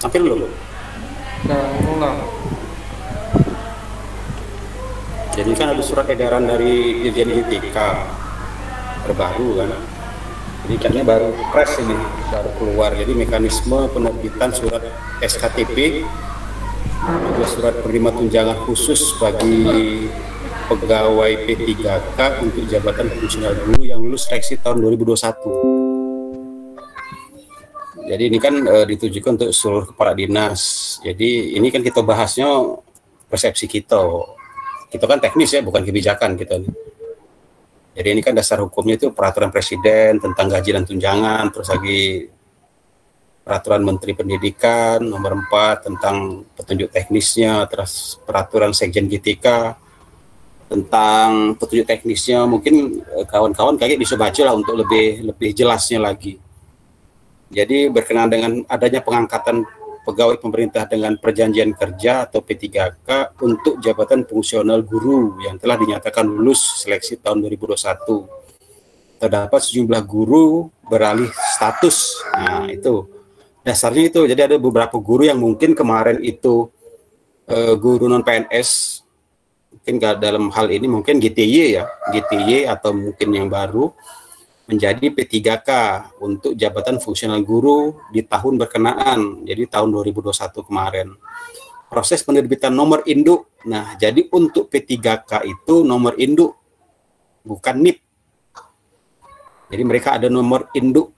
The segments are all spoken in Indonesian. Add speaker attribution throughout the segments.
Speaker 1: Sampai belum?
Speaker 2: Nah, ulang.
Speaker 1: Jadi kan ada surat edaran dari Dirjen ITK terbaru kan. Jadi kayaknya baru press ini, baru keluar. Jadi mekanisme penerbitan surat SKTP, juga surat penerima tunjangan khusus bagi pegawai P3K untuk jabatan fungsional guru yang lulus seleksi tahun 2021. Jadi ini kan ditujukan untuk seluruh kepala dinas. Jadi ini kan kita bahasnya persepsi kita. Kita kan teknis ya, bukan kebijakan kita. Jadi ini kan dasar hukumnya itu peraturan presiden tentang gaji dan tunjangan, terus lagi peraturan Menteri Pendidikan nomor 4 tentang petunjuk teknisnya, terus peraturan Sekjen GTK tentang petunjuk teknisnya. Mungkin kawan-kawan kayak bisa baca lah untuk lebih jelasnya lagi. Jadi berkenaan dengan adanya pengangkatan pegawai pemerintah dengan perjanjian kerja atau P3K untuk jabatan fungsional guru yang telah dinyatakan lulus seleksi tahun 2021. Terdapat sejumlah guru beralih status. Nah, itu dasarnya itu. Jadi ada beberapa guru yang mungkin kemarin itu guru non PNS, mungkin dalam hal ini mungkin GTY ya, GTY atau mungkin yang baru menjadi P3K untuk jabatan fungsional guru di tahun berkenaan, jadi tahun 2021 kemarin. Proses penerbitan nomor induk. Nah, jadi untuk P3K itu nomor induk, bukan NIP. Jadi mereka ada nomor induk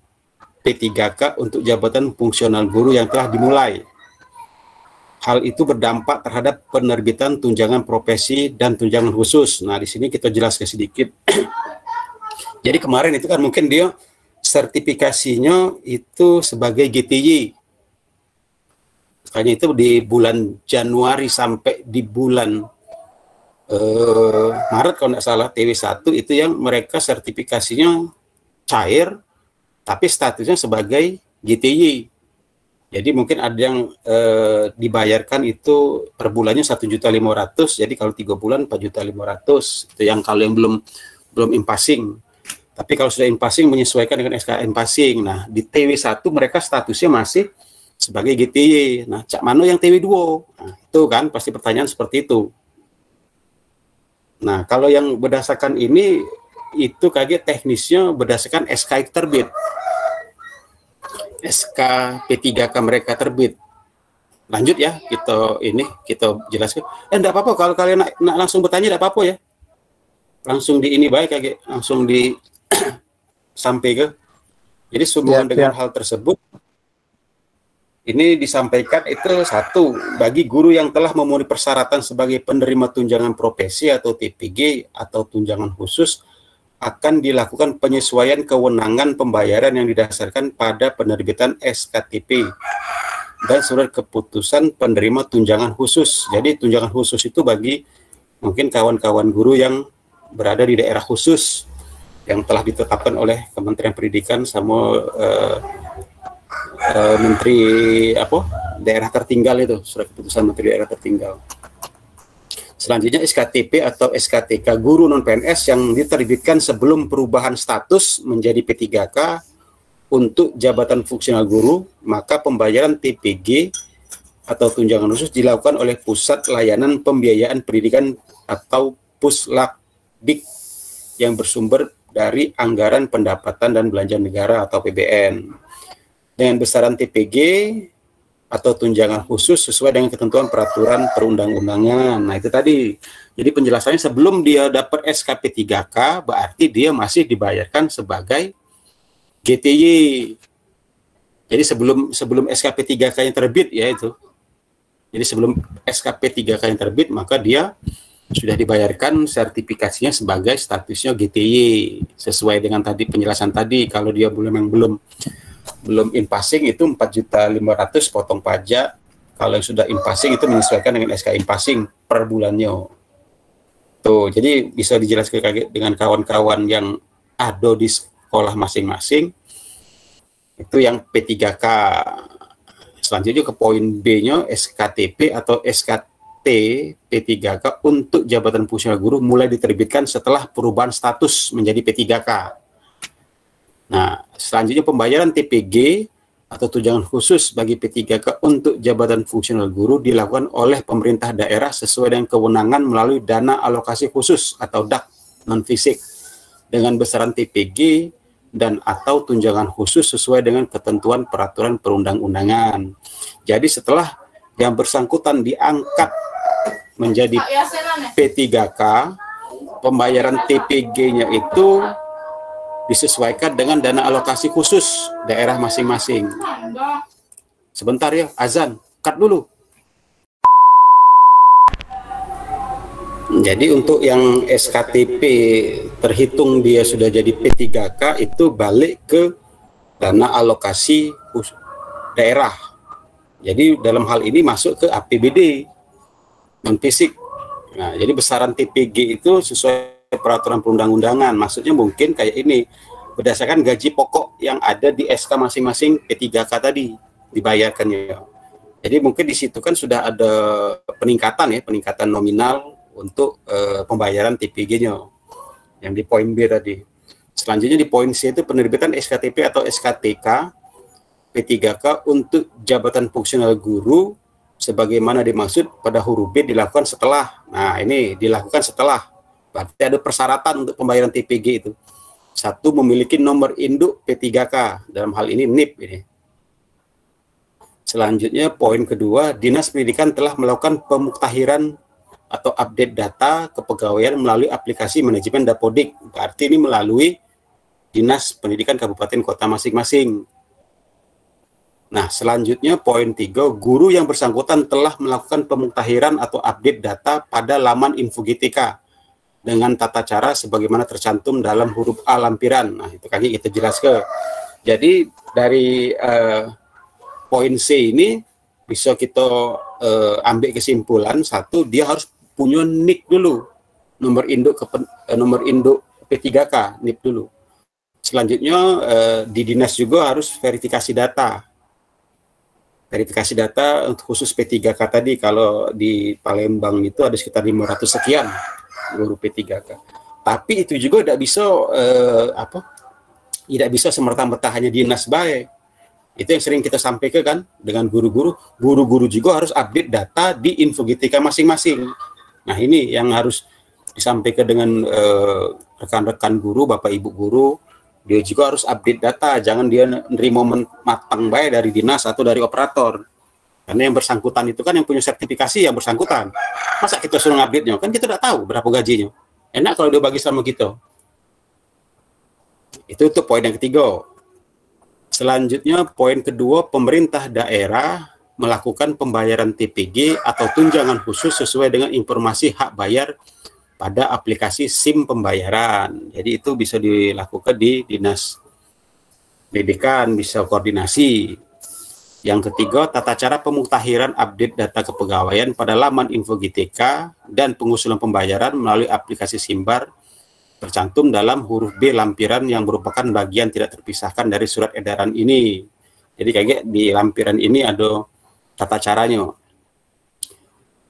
Speaker 1: P3K untuk jabatan fungsional guru yang telah dimulai. Hal itu berdampak terhadap penerbitan tunjangan profesi dan tunjangan khusus. Nah, di sini kita jelaskan sedikit. Jadi kemarin itu kan mungkin dia sertifikasinya itu sebagai GTY. Makanya itu di bulan Januari sampai di bulan Maret kalau tidak salah, TW1 itu yang mereka sertifikasinya cair, tapi statusnya sebagai GTY. Jadi mungkin ada yang dibayarkan itu per bulannya 1.500.000, jadi kalau 3 bulan 4.500.000. Itu yang kalau yang belum impasing. Tapi kalau sudah impasing menyesuaikan dengan SK impasing. Nah, di TW1 mereka statusnya masih sebagai GTY. Nah, cak mano yang TW2? Nah, itu kan pasti pertanyaan seperti itu. Nah, kalau yang berdasarkan ini itu kaget teknisnya berdasarkan SK terbit. SK P3K mereka terbit. Lanjut ya, kita jelaskan. Enggak apa-apa kalau kalian nak langsung bertanya, enggak apa-apa ya. Langsung di ini baik kaget, langsung di sampai ke. Jadi sehubungan dengan hal tersebut, ini disampaikan itu satu, bagi guru yang telah memenuhi persyaratan sebagai penerima tunjangan profesi atau TPG atau tunjangan khusus, akan dilakukan penyesuaian kewenangan pembayaran yang didasarkan pada penerbitan SKTP dan surat keputusan penerima tunjangan khusus. Jadi tunjangan khusus itu bagi mungkin kawan-kawan guru yang berada di daerah khusus yang telah ditetapkan oleh Kementerian Pendidikan sama Menteri daerah tertinggal itu, surat keputusan Menteri daerah tertinggal. Selanjutnya SKTP atau SKTK guru non PNS yang diterbitkan sebelum perubahan status menjadi P3K untuk jabatan fungsional guru, maka pembayaran TPG atau tunjangan khusus dilakukan oleh Pusat Layanan Pembiayaan Pendidikan atau Puslakdik yang bersumber dari anggaran pendapatan dan belanja negara atau PBN dengan besaran TPG atau tunjangan khusus sesuai dengan ketentuan peraturan perundang-undangan. Nah, itu tadi. Jadi penjelasannya sebelum dia dapat SKP 3K berarti dia masih dibayarkan sebagai GTY. Jadi sebelum SKP 3K yang terbit ya itu. Jadi sebelum SKP 3K yang terbit maka dia sudah dibayarkan sertifikasinya sebagai statusnya GTY sesuai dengan tadi penjelasan tadi. Kalau dia belum impasing itu 4.500.000 potong pajak. Kalau yang sudah impasing itu menyesuaikan dengan SK impasing per bulannya. Tuh, jadi bisa dijelaskan dengan kawan-kawan yang ada di sekolah masing-masing. Itu yang P3K. Selanjutnya ke poin B-nya SKTP atau SKT P3K untuk jabatan fungsional guru mulai diterbitkan setelah perubahan status menjadi P3K. Nah, selanjutnya pembayaran TPG atau tunjangan khusus bagi P3K untuk jabatan fungsional guru dilakukan oleh pemerintah daerah sesuai dengan kewenangan melalui dana alokasi khusus atau DAK non-fisik dengan besaran TPG dan atau tunjangan khusus sesuai dengan ketentuan peraturan perundang-undangan. Jadi setelah yang bersangkutan diangkat menjadi P3K, pembayaran TPG-nya itu disesuaikan dengan dana alokasi khusus daerah masing-masing. Sebentar ya, azan, cut dulu. Jadi untuk yang SKTP terhitung dia sudah jadi P3K itu balik ke dana alokasi daerah. Jadi dalam hal ini masuk ke APBD non fisik. Nah, jadi besaran TPG itu sesuai peraturan perundang-undangan. Maksudnya mungkin kayak ini, berdasarkan gaji pokok yang ada di SK masing-masing P3K tadi dibayarkannya. Jadi mungkin di situ kan sudah ada peningkatan ya, peningkatan nominal untuk pembayaran TPG-nya yang di poin B tadi. Selanjutnya di poin C itu penerbitan SKTP atau SKTK P3K untuk jabatan fungsional guru sebagaimana dimaksud pada huruf B dilakukan setelah. Nah, ini dilakukan setelah. Berarti ada persyaratan untuk pembayaran TPG itu. Satu, memiliki nomor induk P3K, dalam hal ini NIP ini. Selanjutnya, poin kedua, Dinas Pendidikan telah melakukan pemuktahiran atau update data kepegawaian melalui aplikasi manajemen Dapodik. Berarti ini melalui Dinas Pendidikan Kabupaten Kota masing-masing. Nah, selanjutnya poin 3, guru yang bersangkutan telah melakukan pemuktahiran atau update data pada laman InfoGTK dengan tata cara sebagaimana tercantum dalam huruf A lampiran. Nah, itu kali kita jelaskan. Jadi dari poin C ini bisa kita ambil kesimpulan, satu, dia harus punya NIK dulu, nomor induk P3K, NIK dulu. Selanjutnya di dinas juga harus verifikasi data. Verifikasi data untuk khusus P3K tadi, kalau di Palembang itu ada sekitar 500 sekian guru P3K. Tapi itu juga tidak bisa tidak bisa semerta-merta hanya dinas baik. Itu yang sering kita sampaikan kan dengan guru-guru juga harus update data di InfoGTK masing-masing. Nah, ini yang harus disampaikan dengan rekan-rekan guru, Bapak Ibu guru, dia juga harus update data, jangan dia nerima matang baik dari dinas atau dari operator. Karena yang bersangkutan itu kan yang punya sertifikasi yang bersangkutan. Masa kita suruh update-nya? Kan kita tidak tahu berapa gajinya. Enak kalau dia bagi sama kita. Itu poin yang ketiga. Selanjutnya poin kedua, pemerintah daerah melakukan pembayaran TPG atau tunjangan khusus sesuai dengan informasi hak bayar pada aplikasi SIM pembayaran. Jadi itu bisa dilakukan di Dinas Pendidikan, bisa koordinasi. Yang ketiga, tata cara pemuktahiran update data kepegawaian pada laman InfoGTK dan pengusulan pembayaran melalui aplikasi SIMBAR tercantum dalam huruf B lampiran yang merupakan bagian tidak terpisahkan dari surat edaran ini. Jadi kayak di lampiran ini ada tata caranya.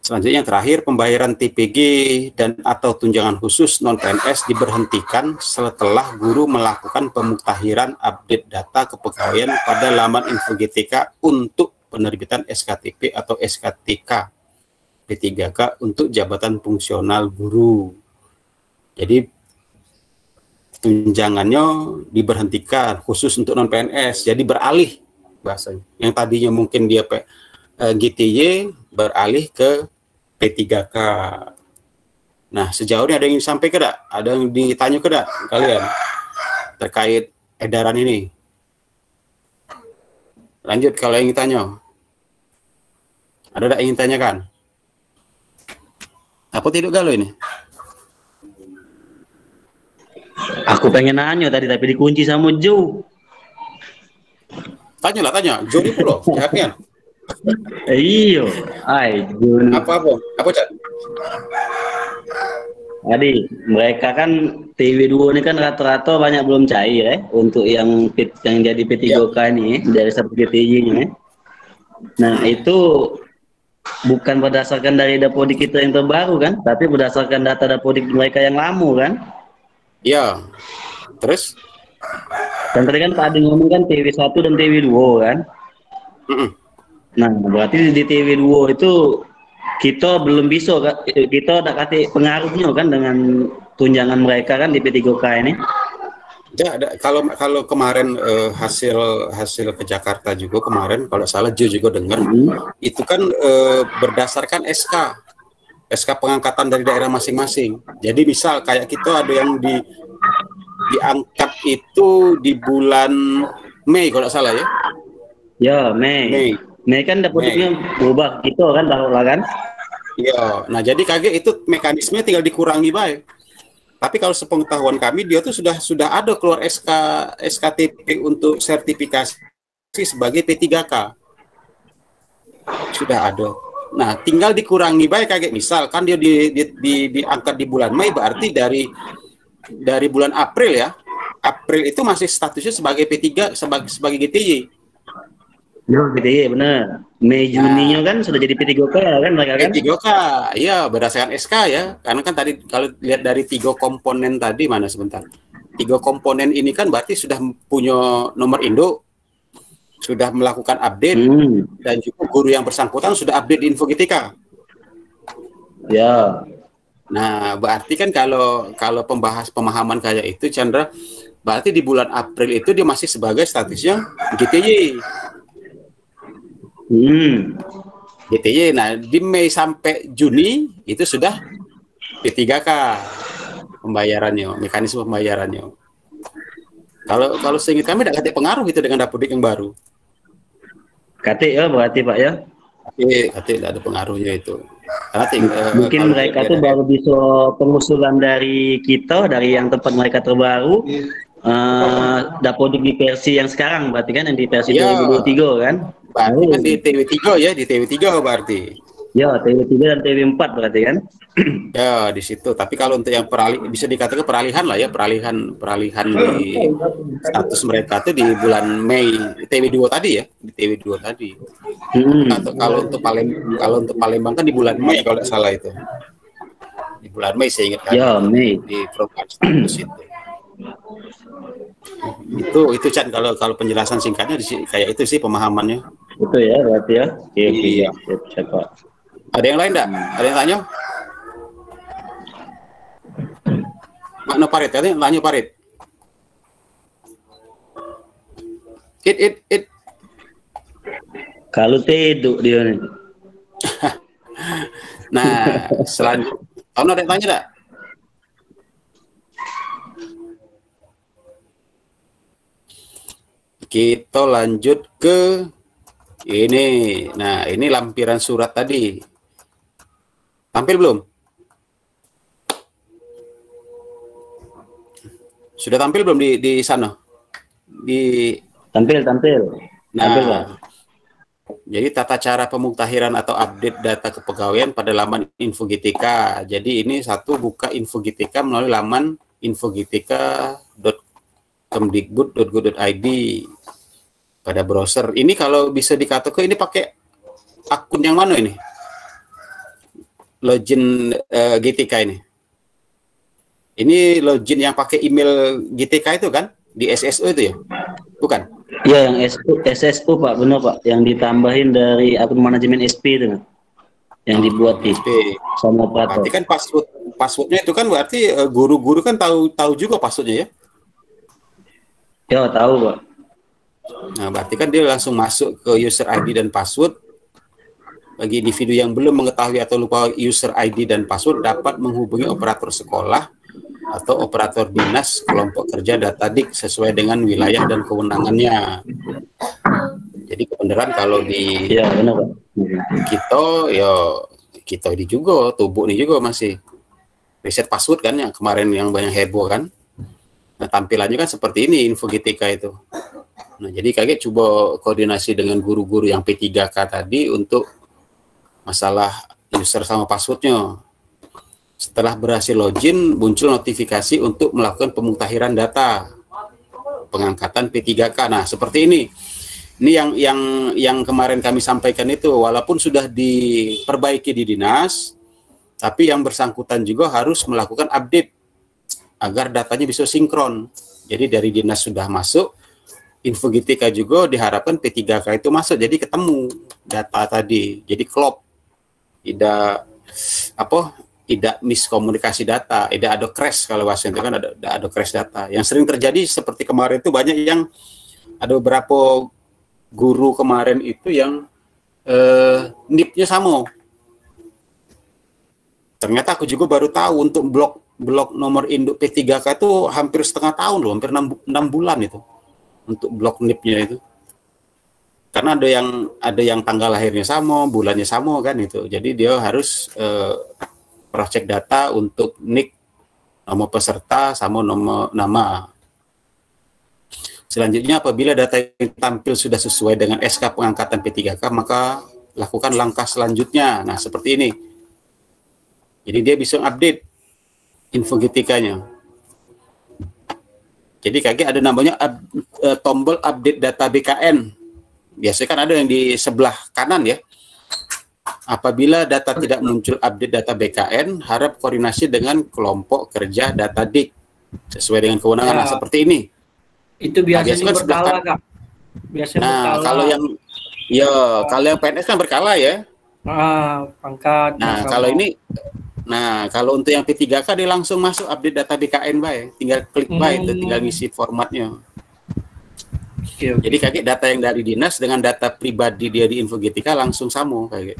Speaker 1: Selanjutnya yang terakhir, pembayaran TPG dan atau tunjangan khusus non-PNS diberhentikan setelah guru melakukan pemuktahiran update data kepegawaian pada laman InfoGTK untuk penerbitan SKTP atau SKTK P3K untuk jabatan fungsional guru. Jadi tunjangannya diberhentikan khusus untuk non-PNS, jadi beralih bahasanya. Yang tadinya mungkin dia GTY beralih ke P3K. Nah, sejauh ini ada yang disampaikan tidak? Ada yang ditanya ke tidak kalian terkait edaran ini? Lanjut kalau yang ditanya. Ada tidak yang ingin tanyakan? Apa tidak galau ini?
Speaker 3: Aku pengen nanya tadi tapi dikunci sama Joe.
Speaker 1: Tanya. Joe itu loh, jahatnya.
Speaker 3: Iyo, Joe.
Speaker 1: Apa, Cak?
Speaker 3: Tadi mereka kan TV2 ini kan rata-rata banyak belum cair untuk yang jadi P3K ini dari GTY-nya. Nah, itu bukan berdasarkan dari Dapodik kita yang terbaru kan, tapi berdasarkan data Dapodik mereka yang lama kan?
Speaker 1: Iya. Terus?
Speaker 3: Dan tadi kan Pak Adi ngomong kan TV1 dan TV2 kan. Nah, berarti di TV2 itu kita belum bisa, kita tak kasih pengaruhnya kan dengan tunjangan mereka kan di P3K ini.
Speaker 1: Ya, kalau kemarin hasil ke Jakarta juga kemarin, kalau salah Jo juga dengar, itu kan berdasarkan SK pengangkatan dari daerah masing-masing. Jadi misal kayak kita ada yang diangkat itu di bulan Mei kalau salah ya.
Speaker 3: Ya, Mei kan dapatnya berubah gitu kan, tahu lah kan?
Speaker 1: Iya. Nah, jadi kaget itu mekanisme tinggal dikurangi baik. Tapi kalau sepengetahuan kami dia tuh sudah ada keluar SKTP untuk sertifikasi sebagai P3K. Sudah ada. Nah, tinggal dikurangi baik kaget. Misal kan dia diangkat di bulan Mei, berarti dari bulan April ya. April itu masih statusnya sebagai P3 sebagai GTY.
Speaker 3: Ya, GTY benar. Mei Juninya kan sudah jadi P3K kan mereka kan?
Speaker 1: P3K, iya berdasarkan SK ya. Karena kan tadi kalau lihat dari 3 komponen tadi mana sebentar. 3 komponen ini kan berarti sudah punya nomor induk, sudah melakukan update dan juga guru yang bersangkutan sudah update di Info GTK.
Speaker 3: Ya.
Speaker 1: Nah, berarti kan kalau pemahaman kayak itu Chandra, berarti di bulan April itu dia masih sebagai statusnya GTY. GTY. Nah, di Mei sampai Juni itu sudah P3K pembayarannya, mekanisme pembayarannya. Kalau seingat kami tidak ada pengaruh itu dengan Dapodik yang baru.
Speaker 3: KT ya berarti Pak ya?
Speaker 1: KT tidak ada pengaruhnya itu. Karena
Speaker 3: mungkin mereka tuh baru bisa pengusulan dari kita, dari yang tempat mereka terbaru. Dapodik di versi yang sekarang berarti kan, yang di versi 2023 kan?
Speaker 1: Berarti kan di TV3 ya, di TV3 berarti.
Speaker 3: Ya, TV3 dan TV4 berarti kan?
Speaker 1: Ya, di situ. Tapi kalau untuk yang bisa dikatakan peralihan lah ya, peralihan di status mereka tuh di bulan Mei, TV2 tadi ya, di TV2 tadi. Atau kalau untuk Palembang kan di bulan Mei kalau tidak salah itu. Di bulan Mei saya ingat kan.
Speaker 3: Ya, Mei.
Speaker 1: Di program status itu. Itu Chan kalau penjelasan singkatnya kayak itu sih pemahamannya.
Speaker 3: Itu ya berarti ya.
Speaker 1: Iya.
Speaker 3: Siapa?
Speaker 1: Ada yang lain enggak? Ada yang tanya? Makna Parit, katanya tanya Parit. It.
Speaker 3: Kalau tidur dia nih.
Speaker 1: Nah, selanjutnya ada yang tanya enggak? Kita lanjut ke ini. Nah, ini lampiran surat tadi. Tampil belum? Sudah tampil belum di sana?
Speaker 3: Tampil.
Speaker 1: Nah,
Speaker 3: tampil, Pak.
Speaker 1: Jadi tata cara pemuktahiran atau update data kepegawaian pada laman Info GTK. Jadi ini buka Info GTK melalui laman infogtk.kemdikbud.go.id pada browser. Ini kalau bisa dikatakan ini pakai akun yang mana ini? Login GTK ini. Ini login yang pakai email GTK itu kan? Di SSO itu ya? Bukan?
Speaker 3: Ya, yang SSO Pak, benar Pak. Yang ditambahin dari akun manajemen SP itu kan? Yang dibuat
Speaker 1: SP
Speaker 3: sama operator.
Speaker 1: Berarti kan passwordnya itu kan berarti guru-guru kan tahu juga passwordnya ya?
Speaker 3: Ya, tahu Pak.
Speaker 1: Nah, berarti kan dia langsung masuk ke user ID dan password. Bagi individu yang belum mengetahui atau lupa user ID dan password dapat menghubungi operator sekolah atau operator dinas kelompok kerja Datadik sesuai dengan wilayah dan kewenangannya. Jadi kebenaran kalau di
Speaker 3: benar, Pak.
Speaker 1: kita ini juga, tubuh ini juga masih reset password kan yang kemarin yang banyak heboh kan. Nah, tampilannya kan seperti ini Info GTK itu. Nah, jadi kakek coba koordinasi dengan guru-guru yang P3K tadi untuk masalah user sama passwordnya. Setelah berhasil login, muncul notifikasi untuk melakukan pemuktahiran data pengangkatan P3K. Nah, seperti ini. Ini yang kemarin kami sampaikan itu, walaupun sudah diperbaiki di dinas, tapi yang bersangkutan juga harus melakukan update agar datanya bisa sinkron. Jadi dari dinas sudah masuk, Infogetika juga diharapkan P3K itu masuk, jadi ketemu data tadi, jadi klop, tidak tidak miskomunikasi data, tidak ada crash. Kalau bahasa itu kan ada crash data. Yang sering terjadi seperti kemarin itu banyak yang ada beberapa guru kemarin itu yang NIP-nya sama. Ternyata aku juga baru tahu untuk blok nomor induk P3K itu hampir setengah tahun loh, hampir 6 bulan itu untuk blok NIP-nya itu. Karena ada yang tanggal lahirnya sama, bulannya sama kan itu. Jadi dia harus cross-check data untuk NIK, nomor peserta sama nomor nama. Selanjutnya apabila data yang tampil sudah sesuai dengan SK pengangkatan P3K, maka lakukan langkah selanjutnya. Nah, seperti ini. Jadi dia bisa update Infogetikanya. Jadi kayak ada namanya tombol update data BKN. Biasanya kan ada yang di sebelah kanan ya. Apabila data tidak muncul update data BKN, harap koordinasi dengan kelompok kerja data DIK sesuai dengan kewenangan. Nah, seperti ini.
Speaker 2: Itu biasanya
Speaker 1: kan
Speaker 2: berkala, Kak. Biasanya berkala.
Speaker 1: Kalau yang PNS kan berkala ya.
Speaker 2: Pangkat.
Speaker 1: Kalau untuk yang P3K dia langsung masuk update data BKN baik, tinggal klik baik, tinggal ngisi formatnya.
Speaker 2: Okay.
Speaker 1: Jadi kayak data yang dari dinas dengan data pribadi dia di Infogetika langsung sama kayak.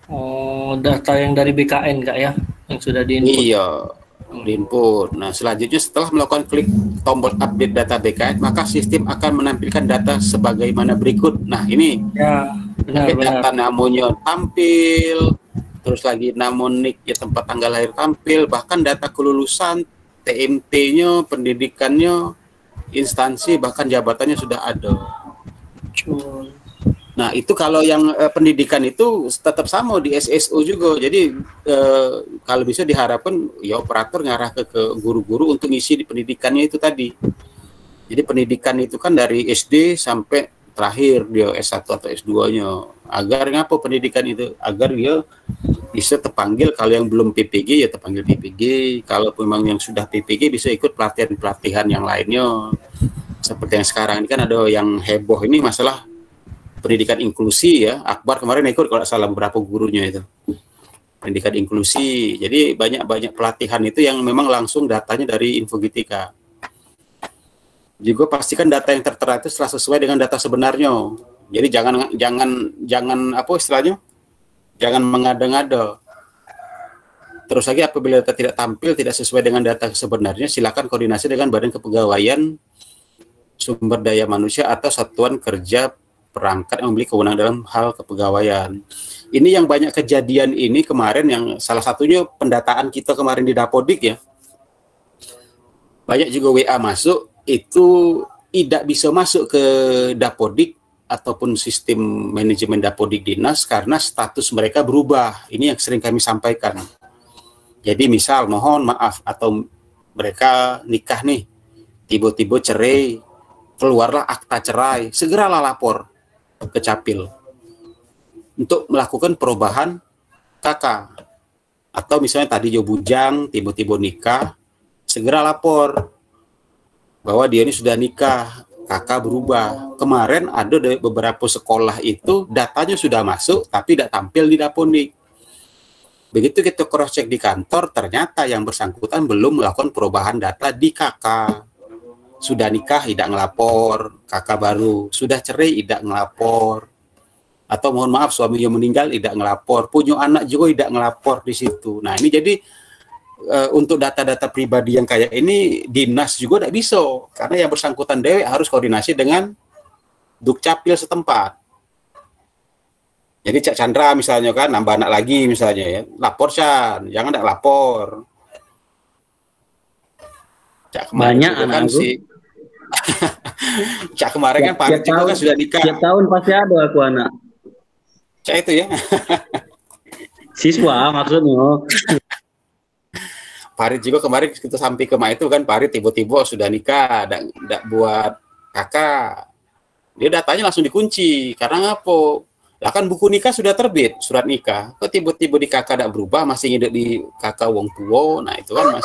Speaker 2: Oh, data yang dari BKN Kak ya, yang sudah diinput.
Speaker 1: Iya, diinput. Nah, selanjutnya setelah melakukan klik tombol update data BKN, maka sistem akan menampilkan data sebagaimana berikut. Nah, ini
Speaker 2: ya, benar.
Speaker 1: Data namanya tampil, terus lagi nama NIK ya, tempat tanggal lahir tampil, bahkan data kelulusan, TMT-nya, pendidikannya, instansi, bahkan jabatannya sudah ada. Nah, itu kalau yang pendidikan itu tetap sama di SSO juga. Jadi kalau bisa diharapkan ya operator ngarah ke guru-guru untuk ngisi di pendidikannya itu tadi. Jadi pendidikan itu kan dari SD sampai terakhir dia S1 atau S2-nya. Agar ngapa pendidikan itu? Agar dia bisa terpanggil, kalau yang belum PPG ya terpanggil PPG. Kalau memang yang sudah PPG bisa ikut pelatihan-pelatihan yang lainnya. Seperti yang sekarang ini kan ada yang heboh ini masalah pendidikan inklusi ya. Akbar kemarin ikut kalau salah beberapa gurunya itu. Pendidikan inklusi. Jadi banyak pelatihan itu yang memang langsung datanya dari Infogetika. Juga pastikan data yang tertera itu setelah sesuai dengan data sebenarnya. Jadi jangan apa istilahnya? Jangan mengada-ngada. Terus lagi apabila data tidak tampil tidak sesuai dengan data sebenarnya, silakan koordinasi dengan Badan Kepegawaian Sumber Daya Manusia atau Satuan Kerja Perangkat yang memiliki kewenangan dalam hal kepegawaian. Ini yang banyak kejadian ini kemarin, yang salah satunya pendataan kita kemarin di Dapodik ya. Banyak juga WA masuk, itu tidak bisa masuk ke Dapodik ataupun sistem manajemen Dapodik dinas karena status mereka berubah. Ini yang sering kami sampaikan. Jadi misal mohon maaf, atau mereka nikah nih, tiba-tiba cerai, keluarlah akta cerai, segeralah lapor ke Capil untuk melakukan perubahan kakak. Atau misalnya tadi jo bujang, tiba-tiba nikah, segera lapor bahwa dia ini sudah nikah, kakak berubah. Kemarin ada beberapa sekolah itu datanya sudah masuk tapi tidak tampil di Dapodik. Begitu kita cross check di kantor, ternyata yang bersangkutan belum melakukan perubahan data di kakak. Sudah nikah tidak ngelapor, kakak baru. Sudah cerai tidak ngelapor. Atau mohon maaf suaminya meninggal tidak ngelapor, punya anak juga tidak ngelapor di situ. Nah, ini jadi untuk data-data pribadi yang kayak ini dinas juga tidak bisa, karena yang bersangkutan dewe harus koordinasi dengan Dukcapil setempat. Jadi Cak Chandra misalnya kan nambah anak lagi misalnya ya, lapor Chan, jangan tidak lapor. Cak
Speaker 3: banyak anak
Speaker 1: kan si Cak kemarin kan Pak juga kan sudah nikah.
Speaker 3: Tiap tahun pasti ada aku anak.
Speaker 1: Cak itu ya.
Speaker 3: Siswa maksudnya.
Speaker 1: Farid juga kemarin kita sampai ke itu kan, Farid tiba-tiba sudah nikah, tidak buat kakak. Dia datanya langsung dikunci. Karena apa? Lah kan buku nikah sudah terbit, surat nikah. Kok tiba-tiba di kakak tidak berubah, masih ngidek di kakak wong tua. Nah itu kan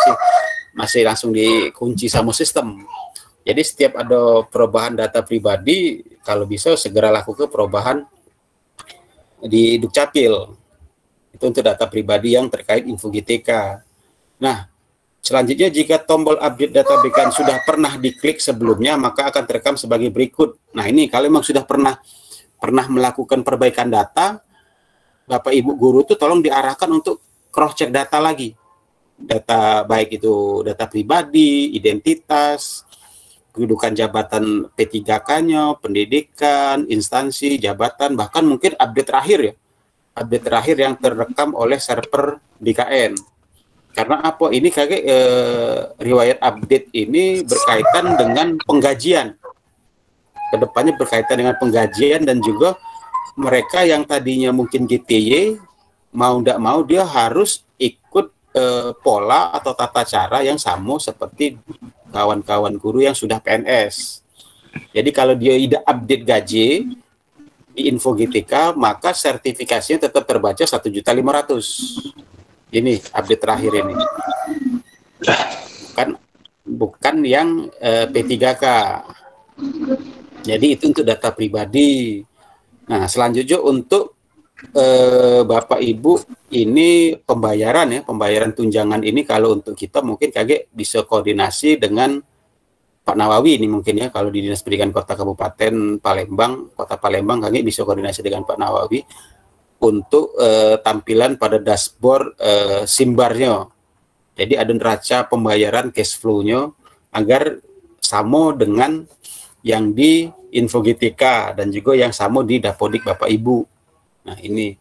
Speaker 1: masih langsung dikunci sama sistem. Jadi setiap ada perubahan data pribadi, kalau bisa segera lakukan perubahan di Dukcapil. Itu untuk data pribadi yang terkait info GTK. Nah, selanjutnya jika tombol update data BKN sudah pernah diklik sebelumnya, maka akan terekam sebagai berikut. Nah, ini kalau memang sudah pernah melakukan perbaikan data, Bapak Ibu guru itu tolong diarahkan untuk cross check data lagi. Data baik itu data pribadi, identitas, kedudukan jabatan P3K-nya, pendidikan, instansi, jabatan, bahkan mungkin update terakhir ya. Update terakhir yang terekam oleh server BKN. Karena apa? Ini kayak riwayat update ini berkaitan dengan penggajian. Kedepannya berkaitan dengan penggajian dan juga mereka yang tadinya mungkin GTY, mau tidak mau dia harus ikut pola atau tata cara yang sama seperti kawan-kawan guru yang sudah PNS. Jadi kalau dia tidak update gaji di info GTK, maka sertifikasinya tetap terbaca 1.500.000. Ini update terakhir ini. Bukan yang P3K. Jadi itu untuk data pribadi. Nah, selanjutnya untuk Bapak Ibu ini pembayaran tunjangan ini kalau untuk kita mungkin kaget bisa koordinasi dengan Pak Nawawi ini mungkin ya, kalau di Dinas Pendidikan Kota Kabupaten Palembang, Kota Palembang kaget bisa koordinasi dengan Pak Nawawi untuk tampilan pada dashboard simbarnya. Jadi ada neraca pembayaran cash flow-nya agar sama dengan yang di info GTK dan juga yang sama di Dapodik Bapak Ibu. Nah, ini.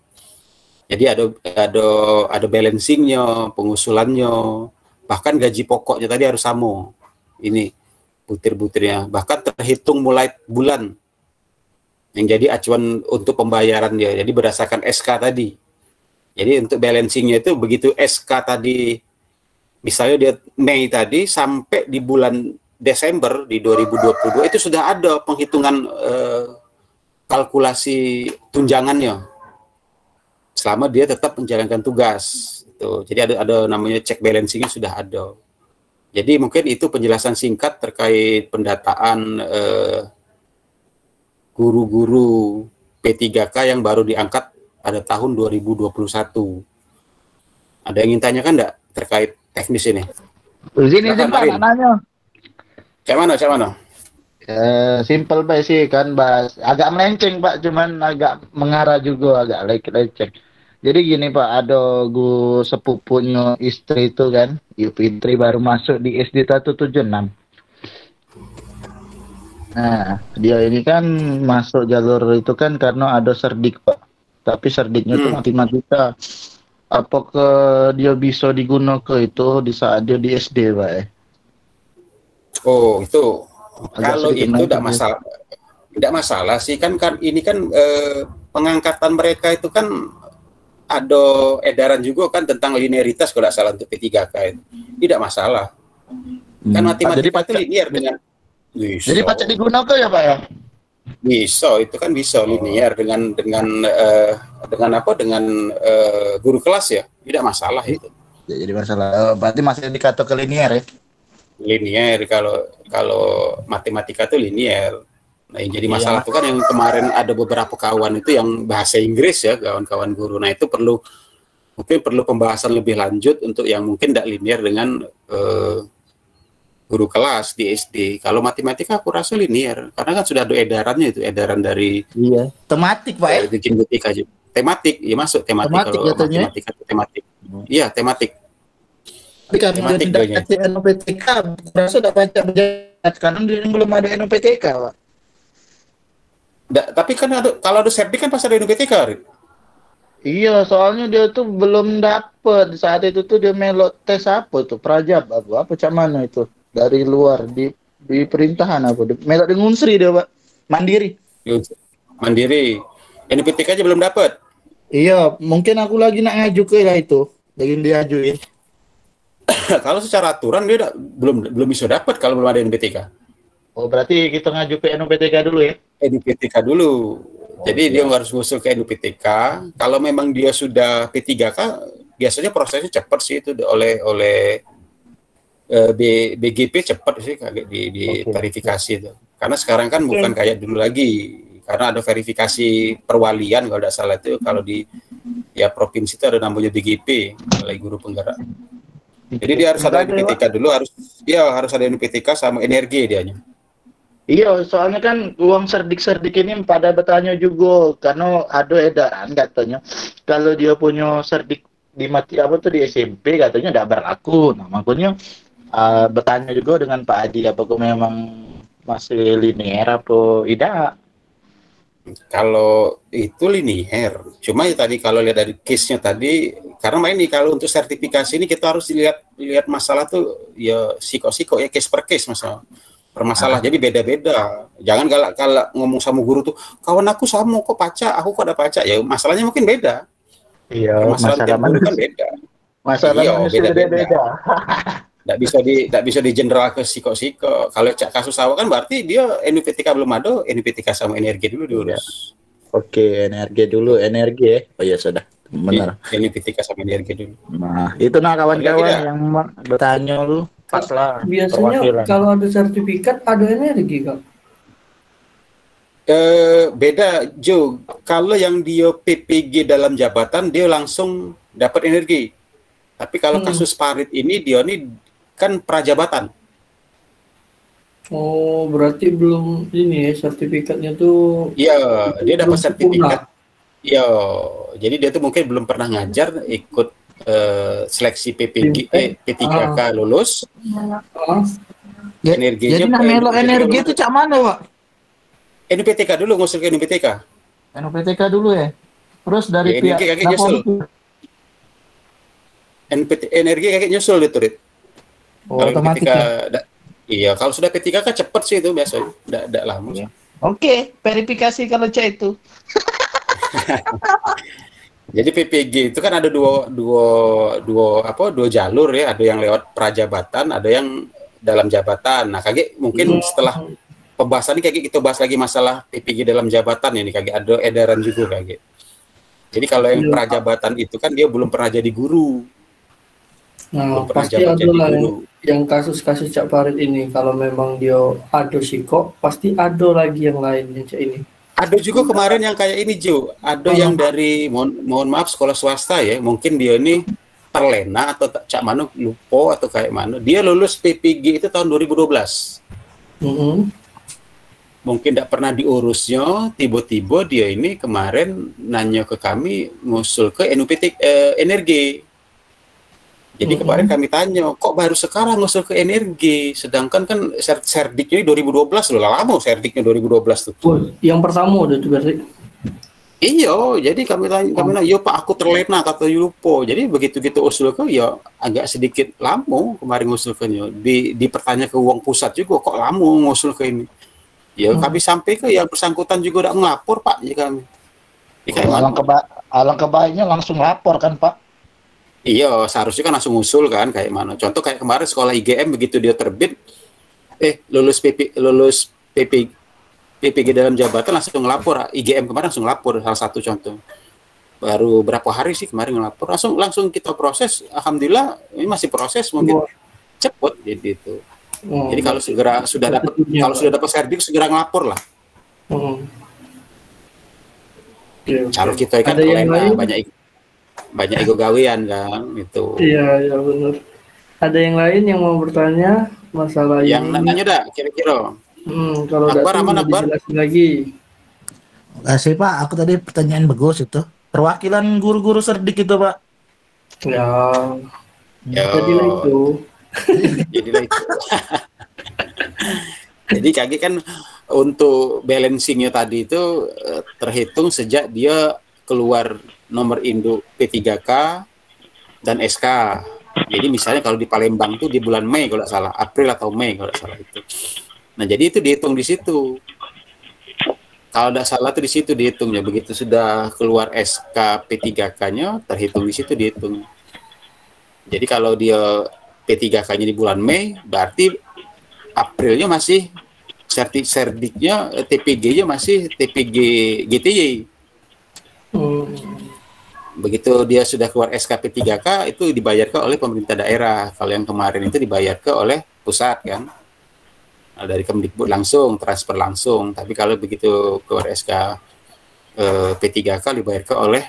Speaker 1: Jadi ada balancingnya, pengusulannya, bahkan gaji pokoknya tadi harus sama. Ini butir-butirnya, bahkan terhitung mulai bulan yang jadi acuan untuk pembayaran dia. Jadi berdasarkan SK tadi. Jadi untuk balancingnya itu begitu SK tadi, misalnya dia Mei tadi sampai di bulan Desember di 2022 itu sudah ada penghitungan kalkulasi tunjangannya. Selama dia tetap menjalankan tugas. Gitu. Jadi ada namanya check balancingnya sudah ada. Jadi mungkin itu penjelasan singkat terkait pendataan guru-guru P3K yang baru diangkat pada tahun 2021. Ada yang ingin tanyakan enggak terkait teknis ini?
Speaker 4: Sini Pak nanya.
Speaker 1: Cak mana?
Speaker 4: Simple Pak sih kan bahas agak melenceng Pak, cuman agak mengarah juga agak lecek. Jadi gini Pak, ada guru sepupunya istri itu kan, Ibu Fitri baru masuk di SD 176. Nah, dia ini kan masuk jalur itu kan karena ada serdik Pak. Tapi serdiknya itu matematika. Apakah dia bisa digunakan itu di saat dia di SD Pak?
Speaker 1: Oh, itu kalau itu tidak masalah sih kan ini kan pengangkatan mereka itu kan ada edaran juga kan tentang linearitas kalau tidak salah untuk P3K itu tidak masalah kan matematika itu linear dengan bisa.
Speaker 4: Jadi pacak digunakan ya Pak ya?
Speaker 1: Bisa, itu kan bisa linear dengan guru kelas ya, tidak masalah itu.
Speaker 4: Jadi masalah berarti masih dikatakan linear ya?
Speaker 1: Linear kalau matematika itu linear. Nah, yang jadi masalah itu kan yang kemarin ada beberapa kawan itu yang bahasa Inggris ya, kawan-kawan guru. Nah, itu mungkin perlu pembahasan lebih lanjut untuk yang mungkin tidak linear dengan guru kelas di SD. Kalau matematika aku rasa linear karena kan sudah ada edarannya itu, edaran dari
Speaker 4: tematik Pak ya?
Speaker 1: Tematik, ya masuk tematik kalau matematika itu tematik. Iya, tematik.
Speaker 4: Tapi kami tidak baca NPTK, rasa tidak baca berjalan karena belum ada NPTK, Pak.
Speaker 1: Tapi kan kalau ada serdik kan pasti ada NPTK, Rit.
Speaker 4: Iya, soalnya dia tuh belum dapat saat itu tuh dia melot tes apa tuh, prajab apa cak mana itu dari luar di perintahan apa, melot di Unsri dia Pak, mandiri. NPTK aja belum dapat. Iya, mungkin aku lagi nak ngaju ke lah itu, lagi diajuin.
Speaker 1: Kalau secara aturan dia belum bisa dapat kalau belum ada NPTK.
Speaker 4: Oh, berarti kita ngaju ke NPTK dulu ya?
Speaker 1: NPTK dulu. Jadi dia harus usul ke NPTK. Kalau memang dia sudah P3K, biasanya prosesnya cepat sih itu oleh BGP cepat sih kayak di
Speaker 4: Oke.
Speaker 1: verifikasi itu. Karena sekarang kan bukan kayak dulu lagi. Karena ada verifikasi perwalian kalau tidak salah itu kalau di ya provinsi itu ada namanya BGP, Balai Guru Penggerak. Jadi dia harus ada NPTK dulu, harus ada NPTK sama energi dianya.
Speaker 4: Iya, soalnya kan uang serdik-serdik ini pada bertanya juga karena ada edaran katanya kalau dia punya serdik di mati apa tuh di SMP katanya tidak berlaku. Nah, makanya bertanya juga dengan Pak Adi apakah memang masih linear apa tidak.
Speaker 1: Kalau itu linear, cuma ya tadi kalau lihat dari case-nya tadi, karena ini kalau untuk sertifikasi ini kita harus lihat masalah tuh ya siko-siko ya case per case permasalah. Jadi beda-beda. Jangan galak-galak ngomong sama guru tuh, kawan aku sama kok pacak, aku kok ada pacak. Ya masalahnya mungkin beda.
Speaker 4: Iya, masalah
Speaker 1: tiap guru kan beda.
Speaker 4: Masalah
Speaker 1: Iya,
Speaker 4: manusia
Speaker 1: beda-beda.
Speaker 4: beda-beda.
Speaker 1: Nggak bisa di general ke siko-siko. Kalau kasus awal kan berarti dia NPTK belum ada, NPTK sama energi dulu diurus.
Speaker 4: Oke, energi dulu, energi ya. Oh ya sudah, benar.
Speaker 1: NPTK sama energi dulu.
Speaker 4: Nah, itu nah kawan-kawan yang bertanya lu pas lah.
Speaker 2: Biasanya
Speaker 4: perwakilan.
Speaker 2: kalau ada sertifikat ada energi, Kak.
Speaker 1: Beda Jo. Kalau yang dia PPG dalam jabatan dia langsung dapat energi. Tapi kalau kasus Parit ini dia kan prajabatan.
Speaker 2: Oh, berarti belum ini ya sertifikatnya tuh.
Speaker 1: Iya, dia dapat
Speaker 2: belum
Speaker 1: sertifikat. Iya, jadi dia tuh mungkin belum pernah ngajar, ikut seleksi PPG, P3K lulus. Energinya
Speaker 5: Jadi nah melo energi itu cak mana, Pak?
Speaker 1: NPTK dulu, ngusul ke NPTK.
Speaker 5: NPTK dulu ya. Terus dari
Speaker 1: Ya,
Speaker 5: pihak
Speaker 1: energi kakek nyusul. Energi kakek nyusul itu, Rit.
Speaker 5: Oh,
Speaker 1: Kalau
Speaker 5: otomatis
Speaker 1: ketika
Speaker 5: ya.
Speaker 1: iya, kalau sudah P3K kan cepet sih itu biasanya, tidak lama.
Speaker 5: Iya. Oke, verifikasi kalau cak itu.
Speaker 1: Jadi PPG itu kan ada dua jalur ya, ada yang lewat prajabatan, ada yang dalam jabatan. Nah, kakek mungkin setelah pembahasan ini kakek kita bahas lagi masalah PPG dalam jabatan ini, kakek ada edaran juga kakek. Jadi kalau yang prajabatan itu kan dia belum pernah jadi guru.
Speaker 2: Nah,
Speaker 1: Belum pernah
Speaker 2: pasti
Speaker 1: jabat
Speaker 2: ada
Speaker 1: jadi
Speaker 2: lah
Speaker 1: guru.
Speaker 2: yang kasus-kasus Cak Parit ini. Kalau memang dia ada siko, pasti ada lagi yang lain yang Cak ini.
Speaker 1: Ada juga kemarin yang kayak ini Jo, ada yang dari mohon maaf sekolah swasta ya, mungkin dia ini terlena atau cak mana lupa atau kayak mana. Dia lulus PPG itu tahun 2012. Mungkin tidak pernah diurusnya, tiba-tiba dia ini kemarin nanya ke kami ngusul ke NUPT energi. Jadi kemarin kami tanya, kok baru sekarang ngusul ke energi, sedangkan kan serdiknya 2012 loh, lama serdiknya 2012 tuh.
Speaker 2: Oh, yang pertama udah tuh berarti.
Speaker 1: Iya, jadi kami nanya, yo Pak aku terlena kata lupa. Jadi begitu kita usul ke, ya agak sedikit lama kemarin ngusul ke dipertanya ke uang pusat juga, kok lama ngusul ke ini. Ya kami sampai ke yang bersangkutan juga udah ngelapor Pak, ya kami.
Speaker 4: Alangkah baiknya langsung lapor kan Pak.
Speaker 1: Iya, seharusnya kan langsung usul kan kayak mana. Contoh kayak kemarin sekolah IGM begitu dia terbit, lulus PPG dalam jabatan langsung ngelapor. IGM kemarin langsung lapor, salah satu contoh. Baru berapa hari sih kemarin ngelapor, langsung kita proses. Alhamdulillah ini masih proses, mungkin cepet gitu. Jadi kalau sudah dapat serdik segera ngelapor lah. Cara kita kan banyak ego gawean kan itu.
Speaker 2: Iya benar. Ada yang lain yang mau bertanya masalah
Speaker 1: yang
Speaker 2: ini?
Speaker 1: Yang nanya dah kira-kira.
Speaker 2: Kalau
Speaker 1: Akbar,
Speaker 2: Akbar dijelasin lagi.
Speaker 5: Kasih Pak, aku tadi pertanyaan bagus itu. Perwakilan guru-guru serdik itu Pak.
Speaker 2: Ya. Jadilah itu.
Speaker 1: Jadilah itu. Jadi kaki kan untuk balancingnya tadi itu terhitung sejak dia keluar nomor induk P3K dan SK. Jadi misalnya kalau di Palembang tuh di bulan Mei kalau tidak salah, April atau Mei kalau tidak salah itu. Nah jadi itu dihitung di situ. Kalau tidak salah tuh di situ dihitungnya. Begitu sudah keluar SK P3K-nya terhitung di situ dihitung. Jadi kalau dia P3K-nya di bulan Mei, berarti Aprilnya masih serdiknya TPG-nya masih TPG GTY. begitu dia sudah keluar SKP 3K itu dibayarkan oleh pemerintah daerah. Kalau yang kemarin itu dibayarkan oleh pusat kan. Nah, dari Kemdikbud langsung, transfer langsung. Tapi kalau begitu keluar SK P3K dibayarkan oleh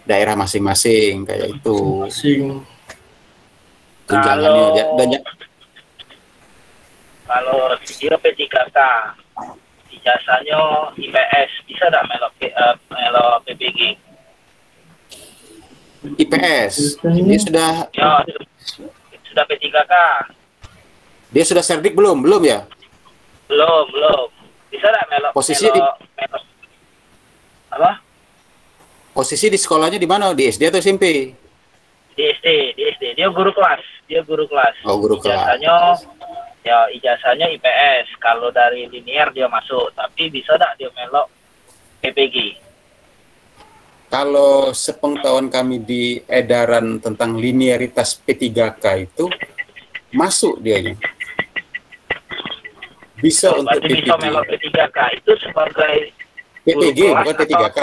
Speaker 1: daerah masing-masing kayak itu.
Speaker 2: Masing.
Speaker 1: Tunjangannya banyak.
Speaker 6: Kalau dia P3K, ijazahnya IPS, bisa nggak melok PPG?
Speaker 1: IPS, dia sudah
Speaker 6: Ya, sudah P3K.
Speaker 1: Dia sudah serdik belum? Belum ya?
Speaker 6: Belum. Bisa nggak melok?
Speaker 1: Posisi
Speaker 6: melok apa?
Speaker 1: Posisi di sekolahnya di mana? Di SD atau SMP?
Speaker 6: Di SD. Dia guru kelas.
Speaker 1: Oh, guru kelas.
Speaker 6: Ijazahnya IPS. Kalau dari linear dia masuk, tapi bisa nggak dia melok PPG?
Speaker 1: Kalau sepengetahuan kami di edaran tentang linearitas P3K itu masuk dianya. Bisa untuk
Speaker 6: PPG. Bisa melok P3K itu sebagai
Speaker 1: PPG bukan P3K.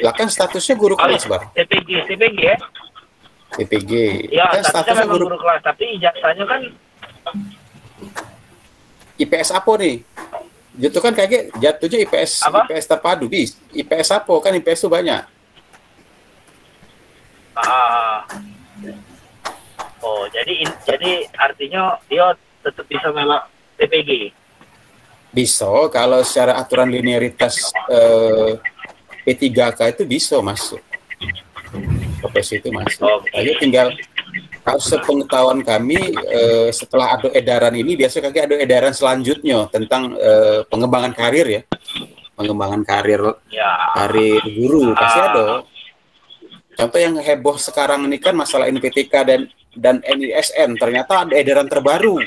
Speaker 1: Lah kan statusnya guru kelas, Bar.
Speaker 6: PPG ya?
Speaker 1: PPG.
Speaker 6: Ya,
Speaker 1: kan statusnya
Speaker 6: guru kelas, tapi ijazahnya kan
Speaker 1: IPS apa nih? Itu kan kayak jatuhnya IPS
Speaker 6: apa?
Speaker 1: IPS terpadu di IPS apa kan IPS itu banyak.
Speaker 6: Oh, jadi artinya dia tetap bisa melok PPG.
Speaker 1: Bisa kalau secara aturan linearitas P3K itu bisa masuk. Profesi itu masuk. Ayo tinggal kalau sepengetahuan kami setelah ada edaran ini biasa kayak ada edaran selanjutnya tentang pengembangan karir ya. Pengembangan karir guru pasti ada. Contoh yang heboh sekarang ini kan masalah NPTK dan NISN, ternyata ada edaran terbaru.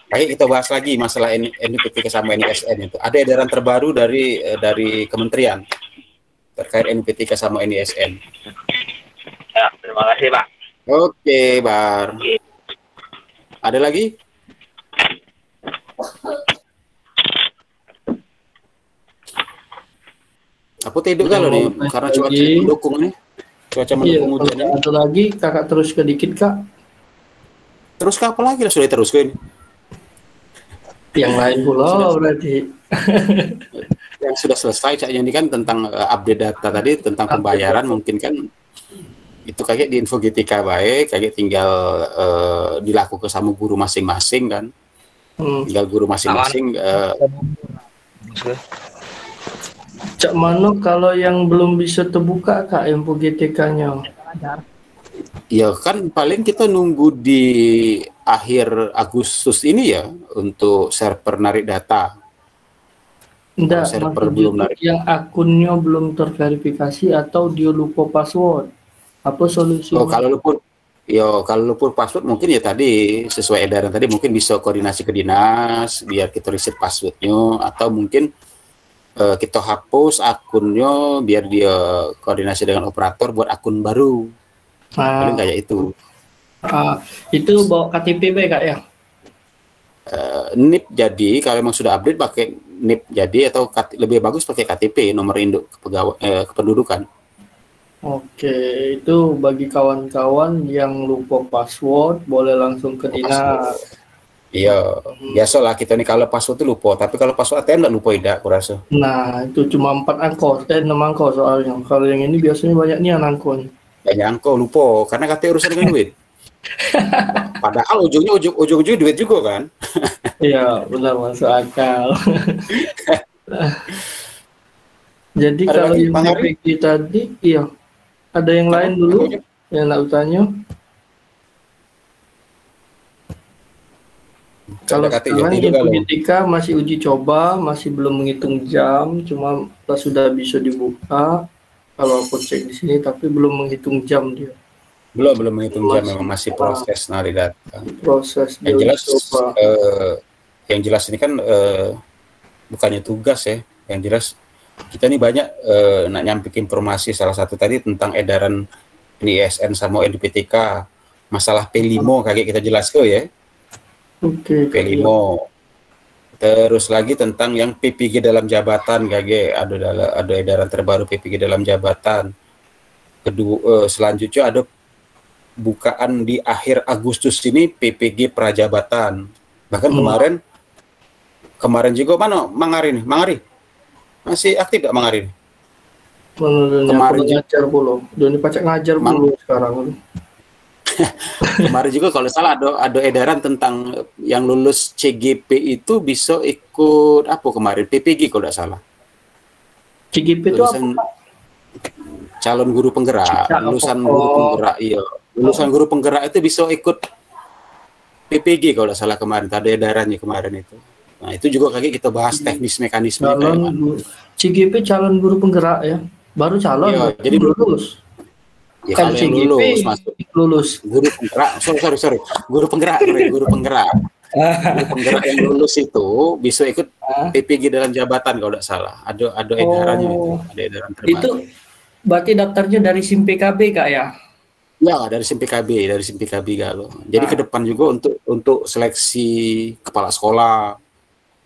Speaker 1: Baik, kita bahas lagi masalah NPTK sama NISN itu. Ada edaran terbaru dari kementerian terkait NPTK sama NISN.
Speaker 6: Ya, terima kasih, Pak.
Speaker 1: Oke, Bar. Ada lagi? Aku tidur kalau nih karena cuaca mendukung nih. Cuaca mendukung hujan ini.
Speaker 2: Ada lagi, kakak terus ke dikit, Kak.
Speaker 1: Terus ke apa lagi lah sudah teruskan?
Speaker 2: Yang lain pula berarti.
Speaker 1: Yang sudah selesai caknya ini kan tentang update data tadi tentang pembayaran mungkin kan itu kayak di Infogetika baik kayak tinggal dilakukan sama guru masing-masing kan. Tinggal guru masing-masing
Speaker 2: Cak Mano kalau yang belum bisa terbuka Kak Infogetika-nya.
Speaker 1: Ya kan paling kita nunggu di akhir Agustus ini ya untuk server narik data.
Speaker 2: Enggak,
Speaker 1: server belum narik.
Speaker 2: Yang akunnya belum terverifikasi atau dia lupa password. Apa solusinya?
Speaker 1: Kalau lupa password mungkin ya tadi sesuai edaran tadi mungkin bisa koordinasi ke dinas biar kita reset passwordnya atau mungkin kita hapus akunnya biar dia koordinasi dengan operator buat akun baru. Paling kayak itu.
Speaker 2: Itu bawa KTP baik Kak ya?
Speaker 1: NIP jadi kalau memang sudah update pakai NIP jadi atau lebih bagus pakai KTP nomor induk kependudukan.
Speaker 2: Oke, itu bagi kawan-kawan yang lupa password boleh langsung ke dinas.
Speaker 1: Iya, biasalah kita nih kalau password itu lupa, tapi kalau password ATM nggak lupa tidak, aku rasa.
Speaker 2: Nah, itu cuma 4 angka, 6 angka soalnya. Kalau yang ini biasanya banyak nih angkanya.
Speaker 1: Banyak angka lupa, karena katanya urusan dengan duit. Padahal ujung-ujungnya duit juga kan.
Speaker 2: Iya, benar masuk akal. Jadi
Speaker 1: ada
Speaker 2: kalau
Speaker 1: lagi,
Speaker 2: yang PPG tadi, iya. Ada yang lain dulu yang nak tanya? Kalau sekarang Infogetika masih uji coba, masih belum menghitung jam, cuma sudah bisa dibuka. Kalau aku cek di sini, tapi belum menghitung jam dia.
Speaker 1: Belum menghitung jam, memang masih proses narik data.
Speaker 2: Proses.
Speaker 1: Yang jelas ini kan bukannya tugas ya. Yang jelas kita ini banyak nak nyampikin informasi salah satu tadi tentang edaran NISN sama NPTK, masalah P5 kayak kita jelaskan ya.
Speaker 2: Oke.
Speaker 1: P5. Terus lagi tentang yang PPG dalam jabatan, KG, ada edaran terbaru PPG dalam jabatan. Kedua, selanjutnya ada bukaan di akhir Agustus ini PPG prajabatan. Bahkan kemarin juga mana Mangari masih aktif gak Mangari?
Speaker 2: Kemarin ngajar puluh, Doni pacak ngajar puluh sekarang.
Speaker 1: Kemarin juga kalau salah ada edaran tentang yang lulus CGP itu bisa ikut apa kemarin PPG kalau tidak salah.
Speaker 2: CGP itu apa?
Speaker 1: Calon guru penggerak, lulusan guru penggerak, iya. Lulusan guru penggerak itu bisa ikut PPG kalau tidak salah kemarin. Ada edarannya kemarin itu. Nah itu juga kayak kita bahas teknis mekanisme.
Speaker 2: CGP calon guru penggerak ya. Baru calon,
Speaker 1: iya, jadi
Speaker 2: lulus.
Speaker 1: Ya, kalau yang lulus masuk guru penggerak, sorry, guru penggerak. Guru penggerak yang lulus itu bisa ikut PPG dalam jabatan kalau tidak salah. Ada edarannya itu, ada edaran terbaru.
Speaker 2: Itu berarti daftarnya dari SIM PKB Kak ya?
Speaker 1: Ya, dari SIM PKB kalau. Jadi ke depan juga untuk seleksi kepala sekolah,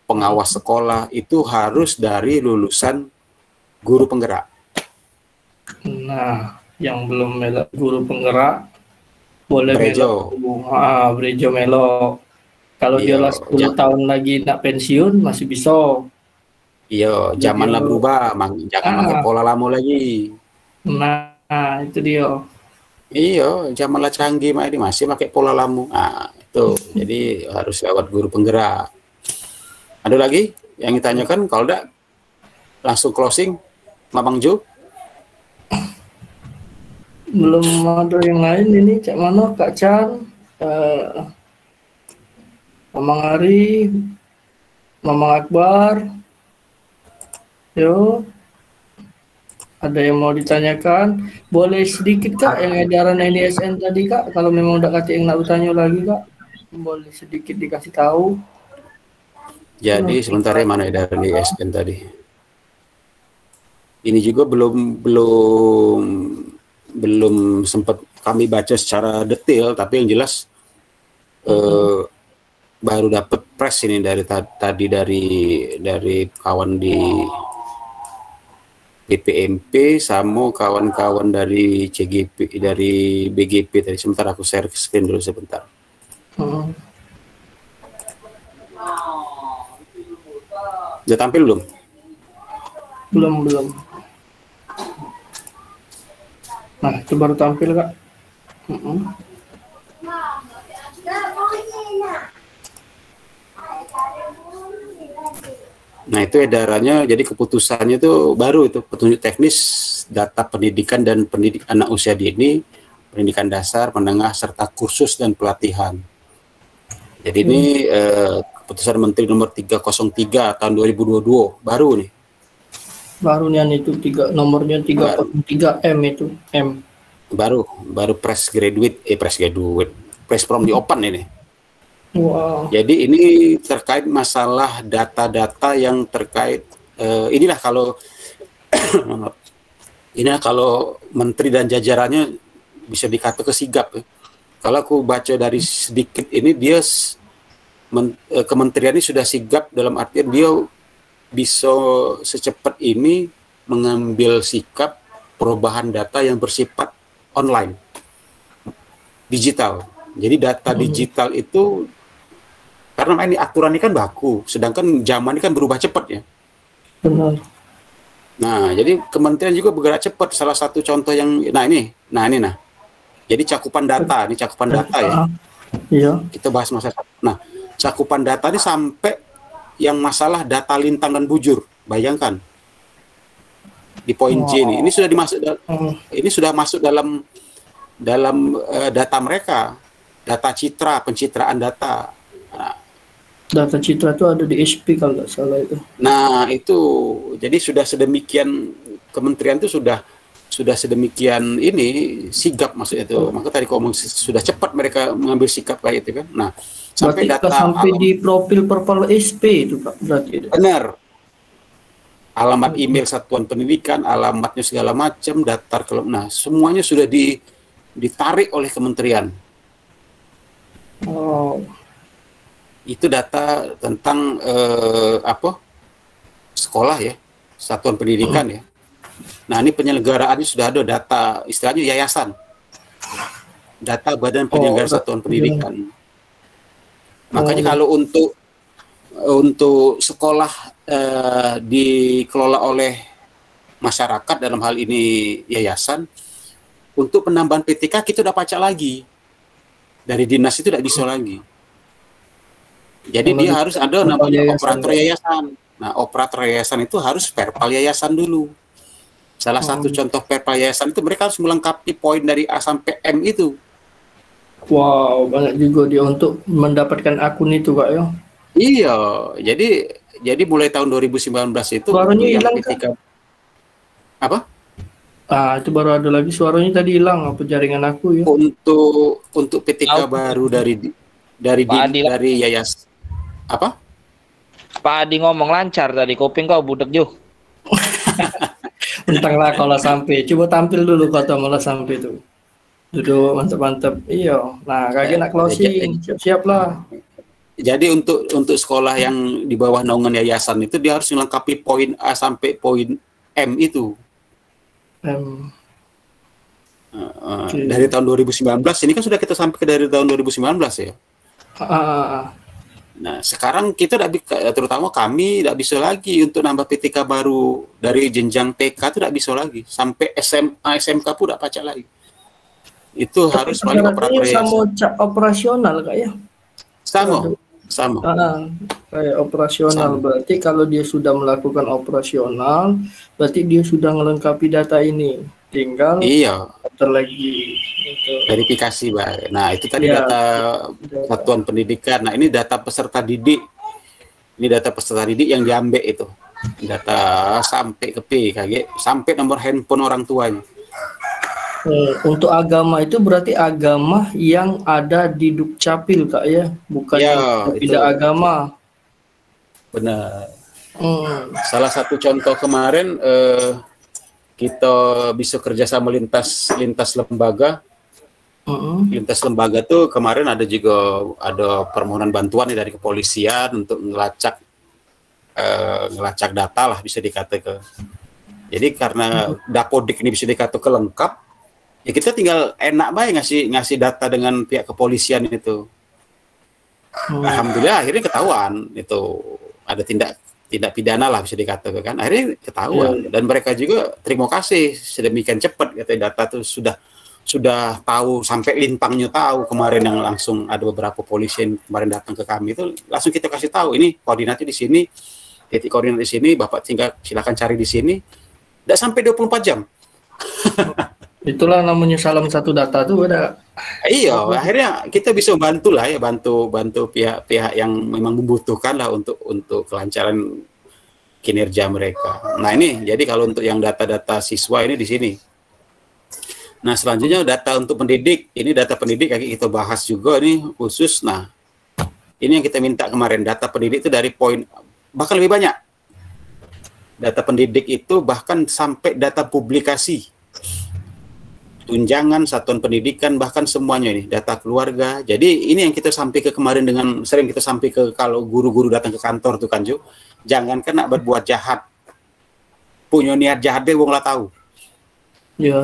Speaker 1: pengawas sekolah itu harus dari lulusan guru penggerak.
Speaker 2: Nah, yang belum melok guru penggerak boleh
Speaker 1: Brejo.
Speaker 2: Brejo melok. Kalau dia 10 tahun lagi nak pensiun masih bisa.
Speaker 1: Iya, zaman lah berubah, jangan pakai pola lama lagi.
Speaker 2: Nah, itu dia.
Speaker 1: Iya, zaman lah canggih ini masih pakai pola lama. Nah, itu. Jadi harus lewat guru penggerak. Ada lagi yang ditanyakan? Kalau enggak langsung closing, Mabang Jo.
Speaker 2: Belum ada yang lain ini, Cak Mano, Kak Chan, Mamang Ari, Mamang Akbar. Yo, ada yang mau ditanyakan? Boleh sedikit Kak yang edaran NISN tadi Kak, kalau memang udah kata yang nak bertanya lagi Kak, boleh sedikit dikasih tahu.
Speaker 1: Jadi sebentar ya, mana edaran NISN tadi? Ini juga belum sempat kami baca secara detail, tapi yang jelas baru dapat press ini tadi dari kawan di DPMP sama kawan-kawan dari CGP, dari BGP tadi. Sebentar aku share screen dulu sebentar. Udah tampil belum?
Speaker 2: Belum. Nah, itu baru tampil Kak.
Speaker 1: Nah itu edarannya, jadi keputusannya itu baru itu petunjuk teknis data pendidikan dan pendidik anak usia dini, pendidikan dasar, menengah, serta kursus dan pelatihan. Jadi ini keputusan Menteri nomor 303 tahun 2022, baru nih.
Speaker 2: Baru nih itu nomornya 303M itu, M.
Speaker 1: Baru press from the open ini.
Speaker 2: Wow.
Speaker 1: Jadi ini terkait masalah data-data yang terkait inilah kalau menteri dan jajarannya bisa dikata kesigap ya. Kalau aku baca dari sedikit ini dia kementerian ini sudah sigap dalam artian dia bisa secepat ini mengambil sikap perubahan data yang bersifat online, digital. Jadi data digital itu karena ini aturan ini kan baku, sedangkan zaman ini kan berubah cepat ya.
Speaker 2: Benar.
Speaker 1: Nah, jadi kementerian juga bergerak cepat. Salah satu contoh yang, ini. Jadi cakupan data, ini cakupan data ya.
Speaker 2: Iya.
Speaker 1: Kita bahas masalah. Nah, cakupan data ini sampai yang masalah data lintang dan bujur. Bayangkan. Di poin C ini sudah masuk dalam data mereka, data citra, pencitraan data. Nah,
Speaker 2: data citra itu ada di SP kalau nggak salah itu.
Speaker 1: Nah itu, jadi sudah sedemikian kementerian itu sudah sedemikian ini sigap maksudnya itu. Maka tadi ngomong sudah cepat mereka mengambil sikap kayak itu kan. Nah sampai
Speaker 2: berarti
Speaker 1: data
Speaker 2: sampai di profil perpal SP itu Pak berarti.
Speaker 1: Benar. Alamat email satuan pendidikan, alamatnya segala macam, daftar kalau semuanya sudah ditarik oleh kementerian.
Speaker 2: Oh.
Speaker 1: Itu data tentang sekolah ya, satuan pendidikan ya. Nah, ini penyelenggaraannya sudah ada data, istilahnya yayasan. Data Badan Penyelenggara Satuan Pendidikan. Makanya kalau untuk sekolah dikelola oleh masyarakat, dalam hal ini yayasan, untuk penambahan PTK kita udah pacak lagi. Dari dinas itu tidak bisa lagi. Jadi dia harus ada namanya operator yayasan. Nah, operator yayasan itu harus perpal yayasan dulu. Salah satu contoh perpal yayasan itu mereka harus melengkapi poin dari A sampai M itu.
Speaker 2: Wow, banyak juga dia untuk mendapatkan akun itu, Kak ya.
Speaker 1: Iya, jadi mulai tahun 2019 itu
Speaker 2: suaranya
Speaker 1: yang
Speaker 2: hilang,
Speaker 1: ketika apa?
Speaker 2: Itu baru ada lagi suaranya tadi hilang apa jaringan aku ya.
Speaker 1: Untuk PTK baru dari Yayas apa?
Speaker 6: Pak Adi ngomong lancar tadi, kuping kau budek juga.
Speaker 2: Entahlah kalau sampai. Coba tampil dulu kata malah sampai itu. Duduk mantap-mantap. Iya. Nah, kaki nak closing. Siap-siap lah.
Speaker 1: Jadi untuk sekolah yang di bawah naungan yayasan itu dia harus melengkapi poin A sampai poin M itu. Dari tahun 2019 ini kan sudah kita sampai dari tahun 2019 ya. Nah, sekarang kita terutama kami tidak bisa lagi untuk nambah PTK baru dari jenjang TK itu tidak bisa lagi, sampai SMA SMK pun tidak pacak lagi. Itu harus paling operator
Speaker 2: sama operasional Kak ya.
Speaker 1: Sama.
Speaker 2: Kayak operasional berarti kalau dia sudah melakukan operasional, berarti dia sudah melengkapi data ini. Tinggal lagi
Speaker 1: verifikasi, Mbak. Nah, itu tadi data satuan pendidikan. Nah, ini data peserta didik. Ini data peserta didik yang diambil itu. Data sampai ke PKG, sampai nomor handphone orang tuanya.
Speaker 2: Untuk agama itu berarti agama yang ada di Dukcapil, Kak ya, bukan pindah agama.
Speaker 1: Benar. Salah satu contoh kemarin kita bisa kerjasama lintas lembaga. Lintas lembaga tuh kemarin ada permohonan bantuan dari kepolisian untuk ngelacak data lah bisa dikatakan. Jadi karena Dapodik ini bisa dikatakan lengkap, ya kita tinggal enak baik ngasih data dengan pihak kepolisian itu. Alhamdulillah akhirnya ketahuan itu ada tindak pidana lah bisa dikatakan, akhirnya ketahuan dan mereka juga terima kasih sedemikian cepat katanya data tuh sudah tahu sampai lintangnya tahu. Kemarin yang langsung ada beberapa polisi yang kemarin datang ke kami itu langsung kita kasih tahu ini koordinatnya di sini, titik koordinat di sini, Bapak tinggal silakan cari di sini. Tidak sampai 24 jam.
Speaker 2: Itulah namanya salam satu data tuh ada.
Speaker 1: Iya, akhirnya kita bisa bantu pihak-pihak yang memang membutuhkan lah untuk kelancaran kinerja mereka. Nah ini, jadi kalau untuk yang data-data siswa ini di sini. Nah selanjutnya data untuk pendidik, ini data pendidik kita bahas juga nih khusus. Nah ini yang kita minta kemarin, data pendidik itu dari poin bahkan lebih banyak. Data pendidik itu bahkan sampai data publikasi. Tunjangan, satuan pendidikan, bahkan semuanya ini, data keluarga. Jadi ini yang kita sampai ke kemarin sering kita sampai ke kalau guru-guru datang ke kantor tuh kan, jangan kena berbuat jahat. Punya niat jahat deh, wong lah tahu.
Speaker 2: Ya,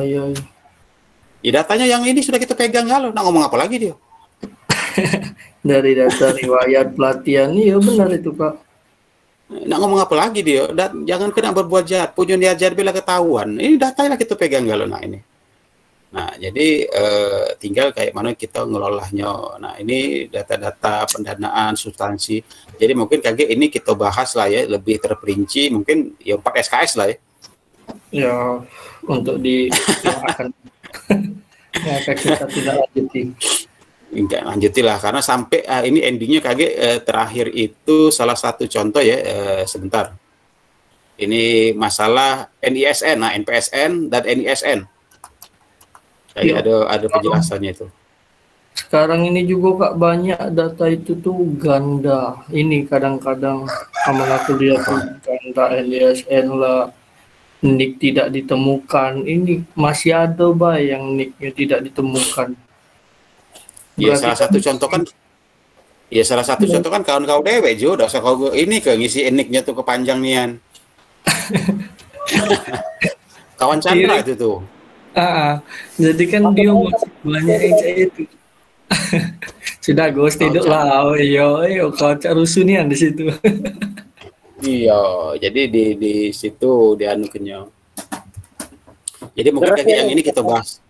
Speaker 1: datanya yang ini sudah kita pegang kalau nak ngomong apa lagi dia?
Speaker 2: Dari data riwayat pelatihan, iya benar itu Pak.
Speaker 1: Nak ngomong apa lagi dia? Jangan kena berbuat jahat, punya niat jahat bila ketahuan. Ini datanya kita pegang kalau ini. Nah, jadi tinggal kayak mana kita ngelolahnya. Nah, ini data-data pendanaan, substansi. Jadi mungkin ini kita bahas lah ya, lebih terperinci. Mungkin ya 4 SKS lah ya.
Speaker 2: Ya, untuk akan kita tidak lanjuti.
Speaker 1: Enggak lanjutilah, karena sampai ini endingnya terakhir itu salah satu contoh ya, sebentar. Ini masalah NISN, nah NPSN dan NISN. Jadi ada penjelasannya itu.
Speaker 2: Sekarang ini juga Kak banyak data itu tuh ganda. Ini kadang-kadang sama aku lihat ganda NISN lah, NIK tidak ditemukan. Ini masih ada yang NIK-nya tidak ditemukan.
Speaker 1: Ya salah satu contoh kan Ya salah satu contoh kan kawan kau dewe Jo, udah usah kau ini ke ngisi nicknya tuh kepanjang nian. Kawan Chandra itu tuh.
Speaker 2: Jadi kan dia masih banyak yang kayak itu. Sudah Gus tidur lah, yo kau rusuh di situ.
Speaker 1: Iya, jadi di situ dianukannya. Jadi mungkin kayak yang ini kita bahas.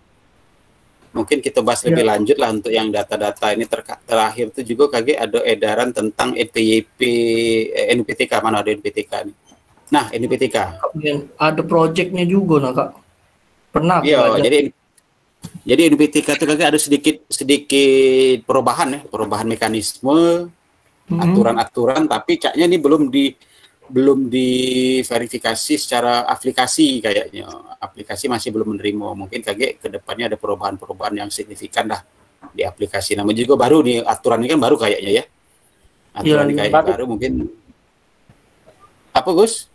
Speaker 1: Mungkin kita bahas lebih lanjut lah untuk yang data-data ini terakhir itu juga kaget ada edaran tentang NPYP, NPTK, mana ada NPTK nih. Nah, NPTK.
Speaker 2: Ada proyeknya juga nah Kak. Pernah.
Speaker 1: Iya, jadi NPTK itu kaget ada sedikit perubahan mekanisme, aturan-aturan, tapi caknya ini belum diverifikasi secara aplikasi kayaknya. Aplikasi masih belum menerima. Mungkin kaget ke depannya ada perubahan-perubahan yang signifikan dah di aplikasi. Namanya juga baru nih, aturan ini kan baru kayaknya ya. Aturan kayak baru mungkin. Apa Gus?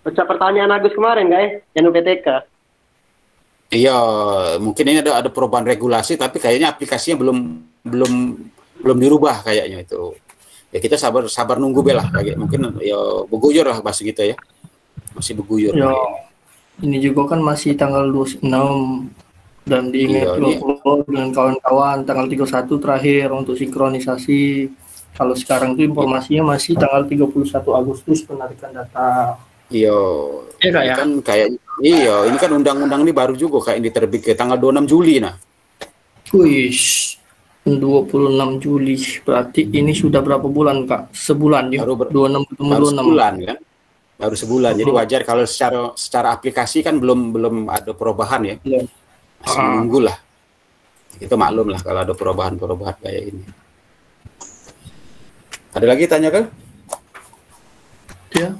Speaker 7: Baca pertanyaan Agus kemarin guys, yang UPTK.
Speaker 1: Iya, mungkin ini ada perubahan regulasi tapi kayaknya aplikasinya belum dirubah kayaknya itu. Ya kita sabar nunggu belah kayak mungkin ya beguyur lah bahasa gitu ya. Masih beguyur.
Speaker 2: Ya. Ini juga kan masih tanggal 26 dan diingat dengan kawan-kawan tanggal 31 terakhir untuk sinkronisasi. Kalau sekarang itu informasinya masih tanggal 31 Agustus penarikan data.
Speaker 1: Iya. Ya, kan kayak ini kan undang-undang ini baru juga kayak diterbitkan tanggal 26 Juli nah.
Speaker 2: Wih. 26 Juli berarti ini sudah berapa bulan Kak? Sebulan ya? 26
Speaker 1: sebulan kan? Baru sebulan. Jadi wajar kalau secara aplikasi kan belum ada perubahan ya. Masih menunggu lah. Kita maklum lah kalau ada perubahan kayak ini. Ada lagi tanya kan?
Speaker 2: Ya,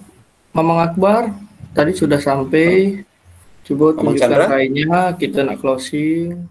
Speaker 2: Mamang Akbar tadi sudah sampai. Coba tunjukkan lainnya, kita nak closing.